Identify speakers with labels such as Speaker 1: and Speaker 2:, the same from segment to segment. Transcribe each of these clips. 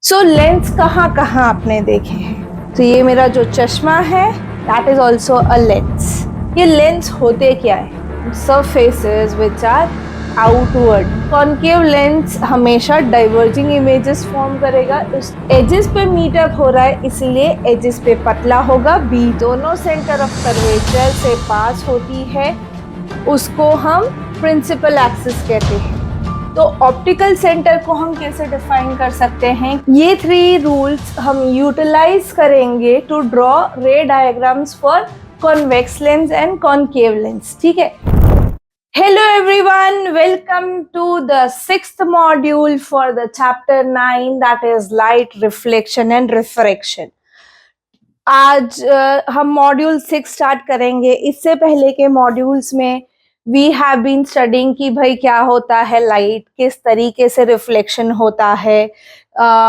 Speaker 1: सो lens कहाँ कहाँ आपने देखे हैं? तो ये मेरा जो चश्मा है that is also a lens. ये लेंस होते क्या है? Surfaces which are outward. Concave lens हमेशा डाइवर्जिंग इमेजेस फॉर्म करेगा। उस एजेस पे मीटअप हो रहा है, इसीलिए एजेस पे पतला होगा। बी दोनों सेंटर ऑफ कर्वेचर से पास होती है, उसको हम प्रिंसिपल एक्सिस कहते हैं। तो ऑप्टिकल सेंटर को हम कैसे डिफाइन कर सकते हैं? ये 3 रूल्स हम यूटिलाइज करेंगे to draw ray diagrams for convex lens and concave lens. ठीक है। Hello everyone, welcome to the 6th module for the chapter 9, that is light reflection and refraction. आज हम मॉड्यूल 6 स्टार्ट करेंगे। इससे पहले के मॉड्यूल्स में वी हैव बीन स्टडिंग कि भाई क्या होता है लाइट, किस तरीके से रिफ्लेक्शन होता है।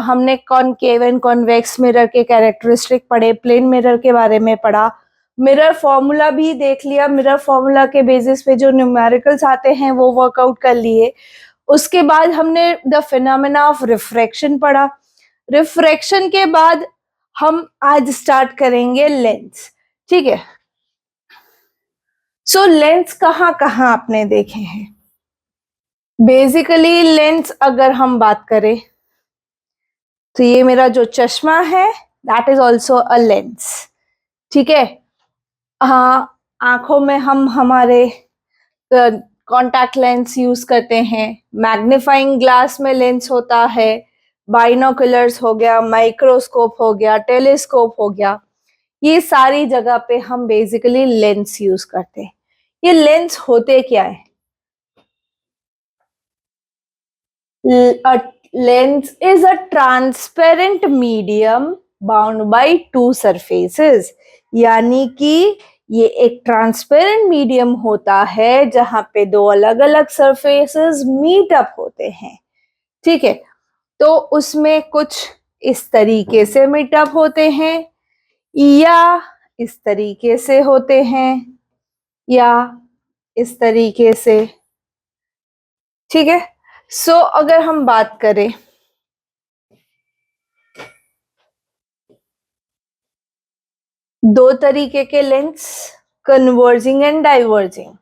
Speaker 1: हमने कॉनकेव एंड कॉन्वेक्स मिरर के कैरेक्टरिस्टिक पढ़े, प्लेन मिरर के बारे में पढ़ा, मिरर फॉर्मूला भी देख लिया। मिरर फॉर्मूला के बेसिस पे जो न्यूमेरिकल्स आते हैं वो वर्कआउट कर लिए। उसके बाद हमने द फिनोमेना ऑफ रिफ्रैक्शन पढ़ा। रिफ्रैक्शन के बाद हम आज स्टार्ट करेंगे लेंस। ठीक है। सो लेंस कहाँ कहाँ आपने देखे हैं? बेसिकली लेंस अगर हम बात करें तो ये मेरा जो चश्मा है that is also a lens. ठीक है। हाँ, आंखों में हम हमारे कॉन्टैक्ट लेंस यूज करते हैं। मैग्नीफाइंग ग्लास में लेंस होता है, बाइनोकुलर्स हो गया, माइक्रोस्कोप हो गया, टेलीस्कोप हो गया। ये सारी जगह पे हम बेसिकली लेंस यूज करते हैं। ये लेंस होते क्या है? A lens is a transparent medium bound by two surfaces। यानी कि ये एक ट्रांसपेरेंट मीडियम होता है जहां पे दो अलग अलग सरफेसेस मीट अप होते हैं। ठीक है। तो उसमें कुछ इस तरीके से मीट अप होते हैं, या इस तरीके से होते हैं, या इस तरीके से। ठीक है। सो अगर हम बात करें दो तरीके के लेंस, कन्वर्जिंग एंड डाइवर्जिंग।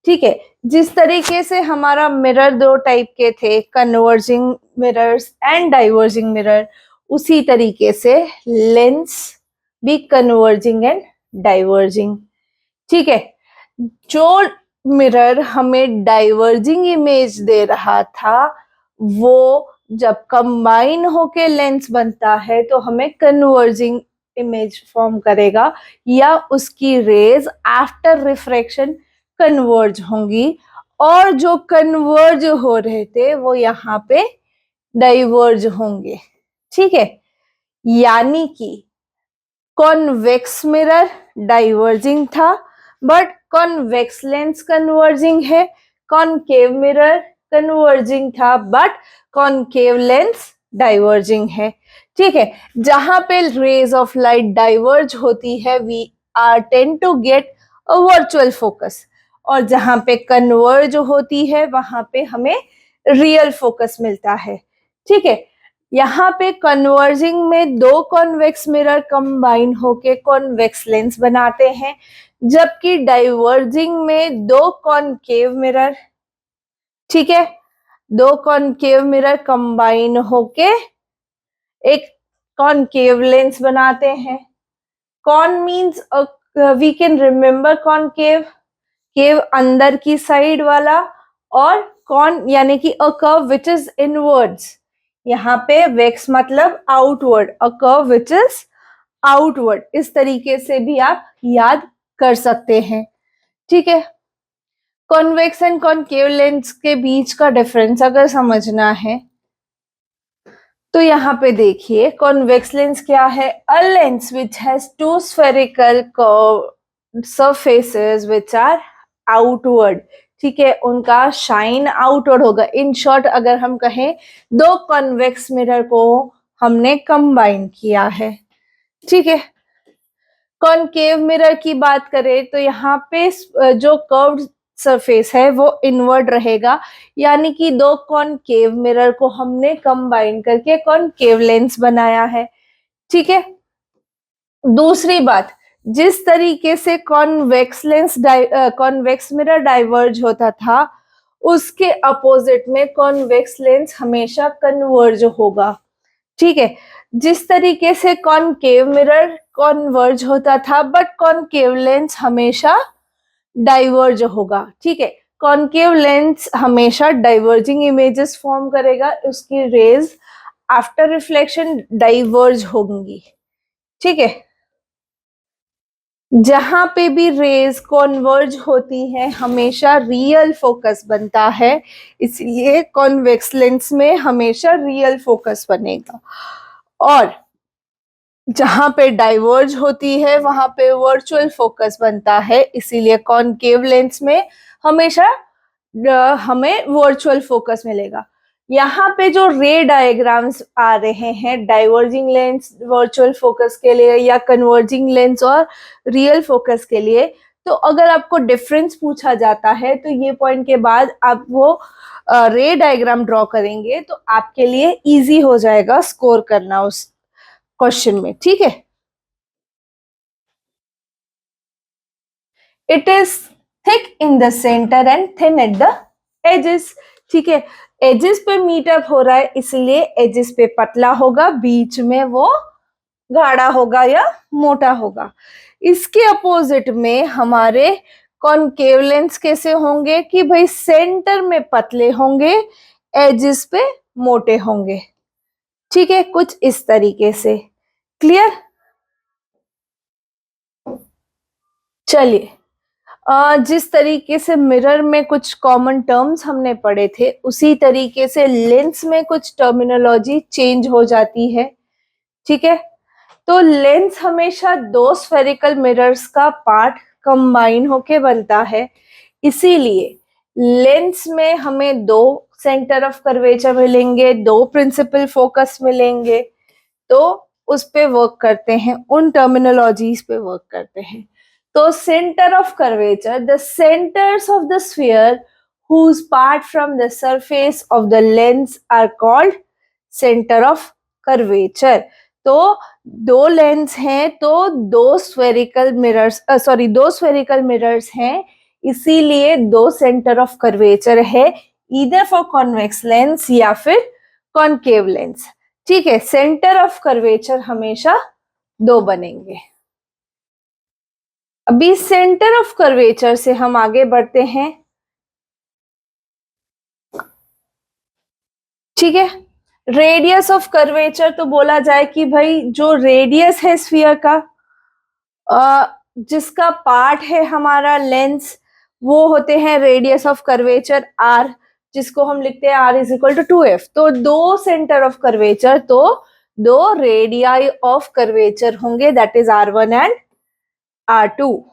Speaker 1: ठीक है। जिस तरीके से हमारा मिरर दो टाइप के थे, converging mirrors and diverging mirror, उसी तरीके से लेंस भी कन्वर्जिंग एंड डाइवर्जिंग। ठीक है। जो मिरर हमें डाइवर्जिंग इमेज दे रहा था वो जब कंबाइन होके लेंस बनता है तो हमें कन्वर्जिंग इमेज फॉर्म करेगा, या उसकी रेज आफ्टर रिफ्रैक्शन कन्वर्ज होंगी, और जो कन्वर्ज हो रहे थे वो यहाँ पे डाइवर्ज होंगे। ठीक है। यानी कि कॉन्वेक्स मिरर डाइवर्जिंग था बट कॉन्वेक्स लेंस कन्वर्जिंग है। कॉनकेव मिरर कन्वर्जिंग था बट कॉनकेव लेंस डाइवर्जिंग है। ठीक है। जहां पे रेज ऑफ लाइट डाइवर्ज होती है we are tend to get a virtual focus, और जहां पे कन्वर्ज होती है वहां पे हमें रियल फोकस मिलता है। ठीक है। यहाँ पे कन्वर्जिंग में दो कॉन्वेक्स मिरर कंबाइन होके कॉन्वेक्स लेंस बनाते हैं, जबकि डाइवर्जिंग में दो कॉनकेव मिरर, ठीक है, दो कॉनकेव मिरर कंबाइन होके एक कॉनकेव लेंस बनाते हैं। Con means we can remember concave, cave अंदर की साइड वाला, और कॉन यानी कि a curve which is inwards. यहाँ पे वेक्स मतलब outward, a curve which is outward. इस तरीके से भी आप याद कर सकते हैं। ठीक है। कॉन्वेक्स एंड कॉनकेव लेंस के बीच का डिफरेंस अगर समझना है तो यहाँ पे देखिए, कॉन्वेक्स लेंस क्या है? A lens which has two spherical curve surfaces which are outward. ठीक है, उनका शाइन आउटवर्ड होगा। इन शॉर्ट अगर हम कहें दो कॉन्वेक्स मिरर को हमने कंबाइन किया है। ठीक है। कॉनकेव मिरर की बात करें तो यहाँ पे जो कर्व सरफेस है वो इनवर्ड रहेगा, यानी कि दो कॉनकेव मिरर को हमने कंबाइन करके कॉनकेव लेंस बनाया है। ठीक है। दूसरी बात, जिस तरीके से कॉन्वेक्स मिरर डाइवर्ज होता था, उसके अपोजिट में कॉन्वेक्स लेंस हमेशा कन्वर्ज होगा। ठीक है। जिस तरीके से कॉनकेव मिरर कॉन्वर्ज होता था, बट कॉनकेव लेंस हमेशा डाइवर्ज होगा। ठीक है। कॉनकेव लेंस हमेशा डाइवर्जिंग इमेजेस फॉर्म करेगा, उसकी रेज आफ्टर रिफ्लेक्शन डाइवर्ज होंगी। ठीक है। जहां पे भी रेज कॉन्वर्ज होती है हमेशा रियल फोकस बनता है, इसलिए कॉन्वेक्स लेंस में हमेशा रियल फोकस बनेगा। और जहां पे डाइवर्ज होती है वहां पे वर्चुअल फोकस बनता है, इसीलिए कॉनकेव लेंस में हमेशा हमें वर्चुअल फोकस मिलेगा। यहाँ पे जो रे डायग्राम्स आ रहे हैं डाइवर्जिंग लेंस वर्चुअल फोकस के लिए या कन्वर्जिंग लेंस और रियल फोकस के लिए, तो अगर आपको डिफरेंस पूछा जाता है तो ये पॉइंट के बाद आप वो रे डायग्राम ड्रॉ करेंगे तो आपके लिए इजी हो जाएगा स्कोर करना उस क्वेश्चन में। ठीक है। It is thick in the centre and thin at the edges. ठीक है। एजेस पे मीटअप हो रहा है, इसलिए एजेस पे पतला होगा, बीच में वो गाढ़ा होगा या मोटा होगा। इसके अपोजिट में हमारे कॉनकेव लेंस कैसे होंगे कि भाई सेंटर में पतले होंगे, एजेस पे मोटे होंगे। ठीक है। कुछ इस तरीके से। क्लियर। चलिए, जिस तरीके से मिरर में कुछ कॉमन टर्म्स हमने पढ़े थे, उसी तरीके से लेंस में कुछ टर्मिनोलॉजी चेंज हो जाती है। ठीक है। तो लेंस हमेशा दो स्फेरिकल मिरर्स का पार्ट कंबाइन होके बनता है, इसीलिए लेंस में हमें दो सेंटर ऑफ कर्वेचर मिलेंगे, दो प्रिंसिपल फोकस मिलेंगे। तो उस पे वर्क करते हैं, उन टर्मिनोलॉजीज पे वर्क करते हैं। तो centre of curvature, the centres of the sphere whose part from the surface of the lens are called center of curvature। तो दो लेंस हैं तो दो स्फेरिकल मिरर्स दो स्फेरिकल मिरर्स हैं, इसीलिए दो सेंटर ऑफ कर्वेचर है, ईदर फॉर कॉन्वेक्स लेंस या फिर कॉनकेव लेंस। ठीक है। सेंटर ऑफ कर्वेचर हमेशा दो बनेंगे। अभी सेंटर ऑफ कर्वेचर से हम आगे बढ़ते हैं। ठीक है। रेडियस ऑफ कर्वेचर तो बोला जाए कि भाई जो रेडियस है स्फीयर का, जिसका पार्ट है हमारा लेंस, वो होते हैं रेडियस ऑफ कर्वेचर आर, जिसको हम लिखते हैं are is equal to 2f। तो दो सेंटर ऑफ कर्वेचर, तो दो रेडियाई ऑफ कर्वेचर होंगे, that is R1 and R2।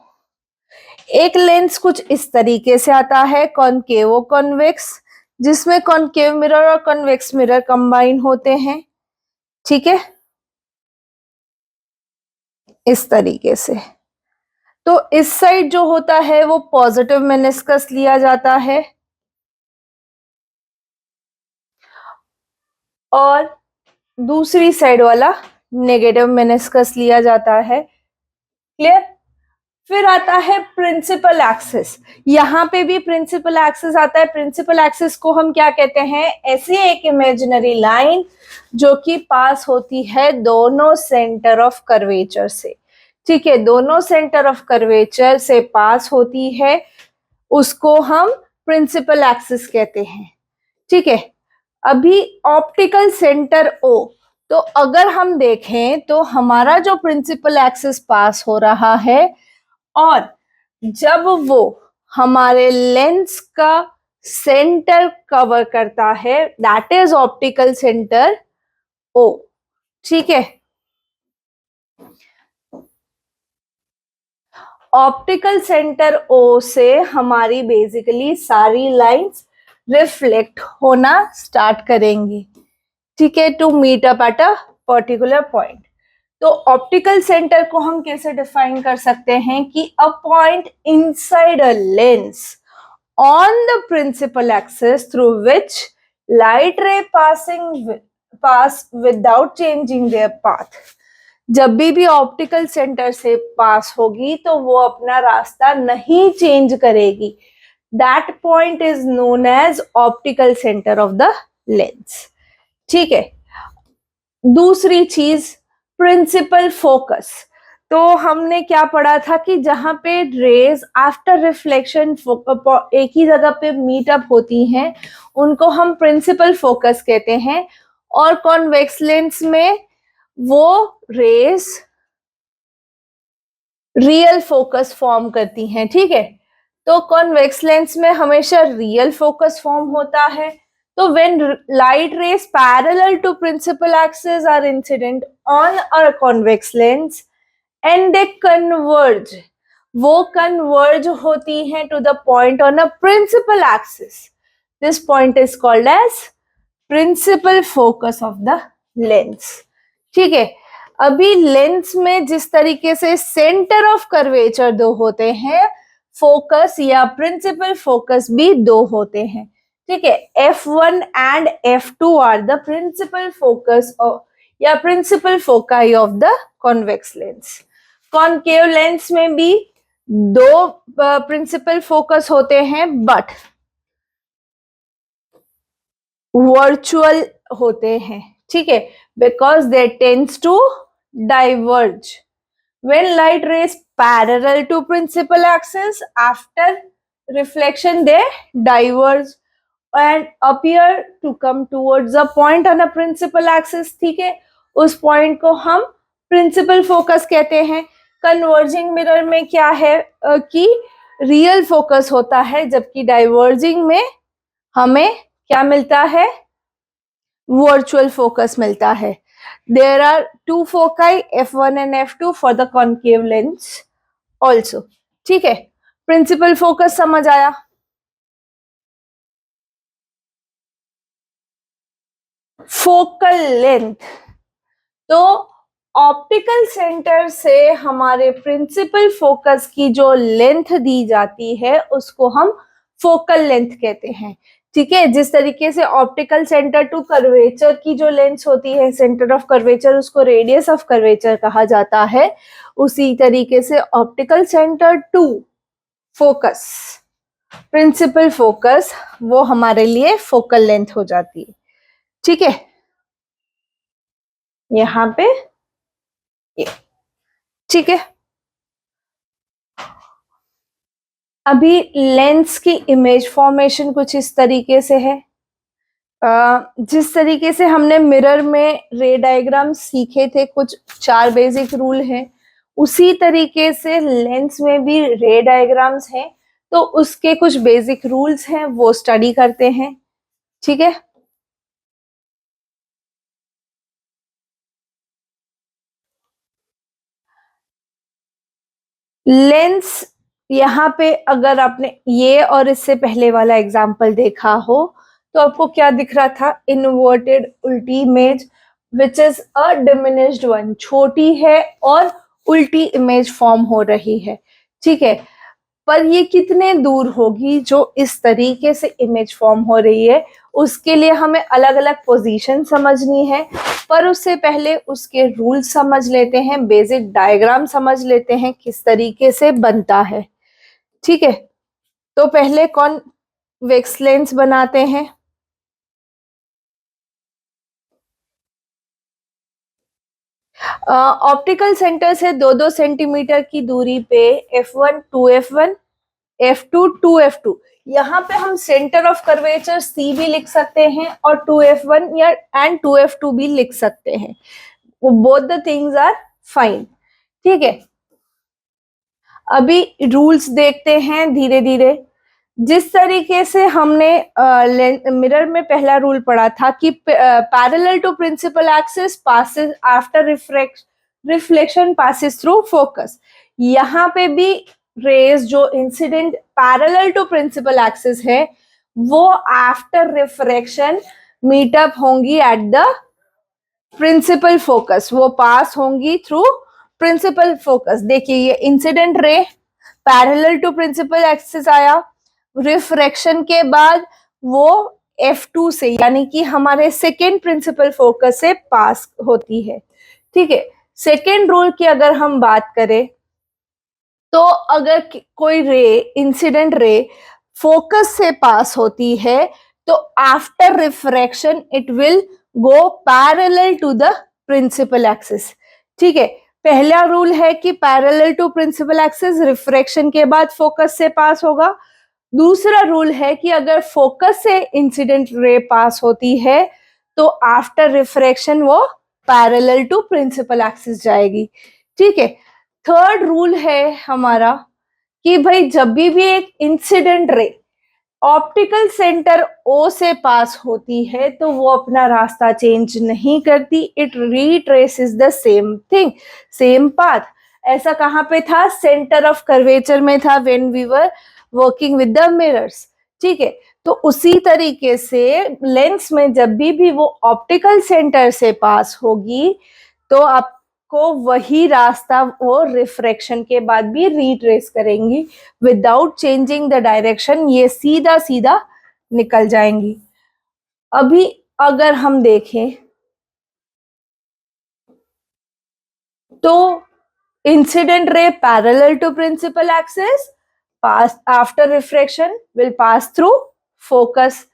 Speaker 1: एक लेंस कुछ इस तरीके से आता है, कॉनकेव कॉन्वेक्स, जिसमें कॉनकेव मिरर और कॉन्वेक्स मिरर कंबाइन होते हैं। ठीक है। इस तरीके से। तो इस साइड जो होता है वो पॉजिटिव मेनिस्कस लिया जाता है और दूसरी साइड वाला नेगेटिव मेनिस्कस लिया जाता है। क्लियर। फिर आता है प्रिंसिपल एक्सिस। यहाँ पे भी प्रिंसिपल एक्सिस आता है। प्रिंसिपल एक्सिस को हम क्या कहते हैं? ऐसी एक इमेजिनरी लाइन जो कि पास होती है दोनों सेंटर ऑफ कर्वेचर से। ठीक है। दोनों सेंटर ऑफ कर्वेचर से पास होती है, उसको हम प्रिंसिपल एक्सिस कहते हैं। ठीक है। अभी ऑप्टिकल सेंटर O, तो अगर हम देखें तो हमारा जो प्रिंसिपल एक्सिस पास हो रहा है और जब वो हमारे लेंस का सेंटर कवर करता है, that is optical centre O। ठीक है। ऑप्टिकल सेंटर O से हमारी बेसिकली सारी लाइंस रिफ्लेक्ट होना स्टार्ट करेंगी। ठीक है। To meet up at a particular point. तो ऑप्टिकल सेंटर को हम कैसे डिफाइन कर सकते हैं कि a point inside a lens on the principal axis through which light ray pass without changing their path. जब भी ऑप्टिकल सेंटर से पास होगी तो वो अपना रास्ता नहीं चेंज करेगी. That point is known as optical centre of the lens. ठीक है. दूसरी चीज प्रिंसिपल फोकस. तो हमने क्या पढ़ा था कि जहां पे रेज आफ्टर रिफ्लेक्शन एक ही जगह पे मीटअप होती हैं उनको हम प्रिंसिपल फोकस कहते हैं, और कॉन्वेक्स लेंस में वो रेज रियल फोकस फॉर्म करती हैं. ठीक है. तो कॉन्वेक्स लेंस में हमेशा रियल फोकस फॉर्म होता है. तो when light rays parallel to principal axis are incident on a convex lens and they converge, वो converge होती हैं to the point on a principal axis. This point is called as principal focus of the lens. ठीक है. अभी lens में जिस तरीके से सेंटर ऑफ कर्वेचर दो होते हैं, फोकस या प्रिंसिपल फोकस भी दो होते हैं. ठीक है. F1 and F2 are the principal focus या principal foci of the convex lens. Concave lens में भी दो प्रिंसिपल फोकस होते हैं बट वर्चुअल होते हैं. ठीक है. Because they tends to diverge when light rays parallel to principal axis after reflection they diverge and appear to come towards a point on a principal axis. ठीक है. उस point को हम प्रिंसिपल फोकस कहते हैं. कन्वर्जिंग मिरर में क्या है कि रियल फोकस होता है, जबकि डाइवर्जिंग में हमें क्या मिलता है, वर्चुअल फोकस मिलता है. There are two foci F1 and F2 for the concave lens also. ठीक है. प्रिंसिपल फोकस समझ आया. Focal length. तो ऑप्टिकल सेंटर से हमारे प्रिंसिपल फोकस की जो लेंथ दी जाती है उसको हम फोकल लेंथ कहते हैं. ठीक है. जिस तरीके से ऑप्टिकल सेंटर टू कर्वेचर की जो लेंथ होती है, सेंटर ऑफ कर्वेचर, उसको रेडियस ऑफ कर्वेचर कहा जाता है, उसी तरीके से optical centre to focus, principal focus, वो हमारे लिए फोकल लेंथ हो जाती है. ठीक है. यहां पे ये. ठीक है. अभी लेंस की इमेज फॉर्मेशन कुछ इस तरीके से है. जिस तरीके से हमने मिरर में रे डायग्राम सीखे थे, कुछ 4 बेसिक रूल हैं, उसी तरीके से लेंस में भी रे डायग्राम्स हैं. तो उसके कुछ बेसिक रूल्स हैं, वो स्टडी करते हैं. ठीक है. लेंस, यहाँ पे अगर आपने ये और इससे पहले वाला एग्जाम्पल देखा हो तो आपको क्या दिख रहा था, इन्वर्टेड उल्टी image which is a diminished one. छोटी है और उल्टी इमेज फॉर्म हो रही है. ठीक है. पर ये कितने दूर होगी जो इस तरीके से इमेज फॉर्म हो रही है, उसके लिए हमें अलग अलग पोजीशन समझनी है. पर उससे पहले उसके रूल समझ लेते हैं, बेसिक डायग्राम समझ लेते हैं किस तरीके से बनता है. ठीक है. तो पहले कॉन्वेक्स लेंस बनाते हैं. ऑप्टिकल सेंटर से 2-2 सेंटीमीटर की दूरी पे F1 2F1, F2 2F2. यहाँ पे हम सेंटर ऑफ कर्वेचर C भी लिख सकते हैं और 2F1 या एंड 2F2 भी लिख सकते हैं. वो both the things are fine. ठीक है. अभी रूल्स देखते हैं धीरे धीरे. जिस तरीके से हमने मिरर में पहला रूल पढ़ा था कि parallel to principal axis passes after reflection passes through focus. यहाँ पे भी रेज जो incident parallel to principal axis है वो आफ्टर रिफ्रैक्शन मीटअप होंगी एट द प्रिंसिपल फोकस, वो पास होंगी थ्रू प्रिंसिपल फोकस. देखिए ये incident ray parallel to principal axis आया, रिफ्रैक्शन के बाद वो F2 से यानी कि हमारे सेकेंड प्रिंसिपल फोकस से पास होती है। ठीक है, सेकेंड रूल की अगर हम बात करें तो अगर कोई रे, इंसिडेंट रे फोकस से पास होती है तो after refraction it will go parallel to the principal axis. ठीक है, पहला रूल है कि parallel to principal axis refraction के बाद फोकस से पास होगा। दूसरा रूल है कि अगर फोकस से इंसिडेंट रे पास होती है तो आफ्टर रिफ्रैक्शन वो पैरेलल टू प्रिंसिपल एक्सिस जाएगी। ठीक है, थर्ड रूल है हमारा कि भाई जब भी एक incident ray optical centre O से पास होती है तो वो अपना रास्ता चेंज नहीं करती, it retraces the same thing, same path. ऐसा कहाँ पे था? सेंटर ऑफ कर्वेचर में था when we were working with the mirrors. ठीक है, तो उसी तरीके से लेंस में जब भी वो ऑप्टिकल सेंटर से पास होगी तो आपको वही रास्ता वो रिफ्रैक्शन के बाद भी रीट्रेस करेंगी विदाउट चेंजिंग द डायरेक्शन, ये सीधा सीधा निकल जाएंगी। अभी अगर हम देखें तो incident ray parallel to principal axis, pass after refraction will pass through focus.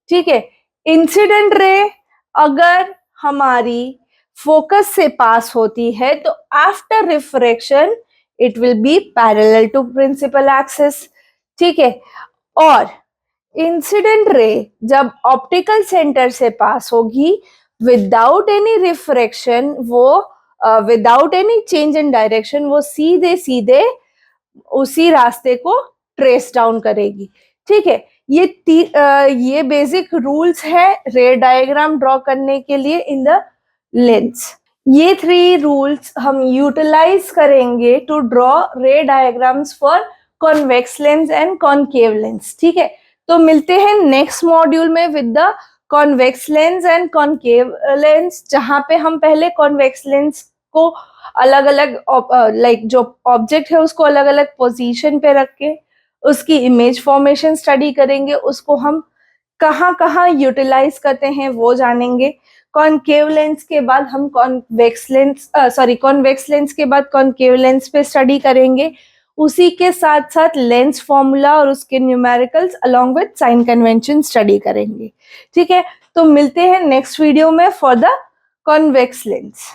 Speaker 1: ठीक है, इंसिडेंट रे अगर हमारी फोकस से पास होती है तो after refraction it will be parallel to principal axis. ठीक है, और इंसिडेंट रे जब ऑप्टिकल सेंटर से पास होगी विदाउट एनी रिफ्रैक्शन, वो without any change in direction, वो सीधे सीधे उसी रास्ते को ट्रेस डाउन करेगी। ठीक है, ये बेसिक रूल्स है रे डायग्राम ड्रॉ करने के लिए इन द लेंस। ये 3 रूल्स हम यूटिलाइज करेंगे to draw ray diagrams for convex lens and concave lens. ठीक है, तो मिलते हैं नेक्स्ट मॉड्यूल में with the convex lens and concave lens, जहां पे हम पहले कॉन्वेक्स लेंस को अलग अलग लाइक जो ऑब्जेक्ट है उसको अलग अलग पोजीशन पे रख के उसकी इमेज फॉर्मेशन स्टडी करेंगे, उसको हम कहाँ कहाँ यूटिलाइज करते हैं वो जानेंगे। कॉनकेव लेंस के बाद हम कॉन्वेक्स लेंस के बाद कॉनकेव लेंस पे स्टडी करेंगे। उसी के साथ साथ लेंस फॉर्मूला और उसके numericals along with sign convention study करेंगे। ठीक है, तो मिलते हैं नेक्स्ट वीडियो में फॉर द कॉन्वेक्स लेंस।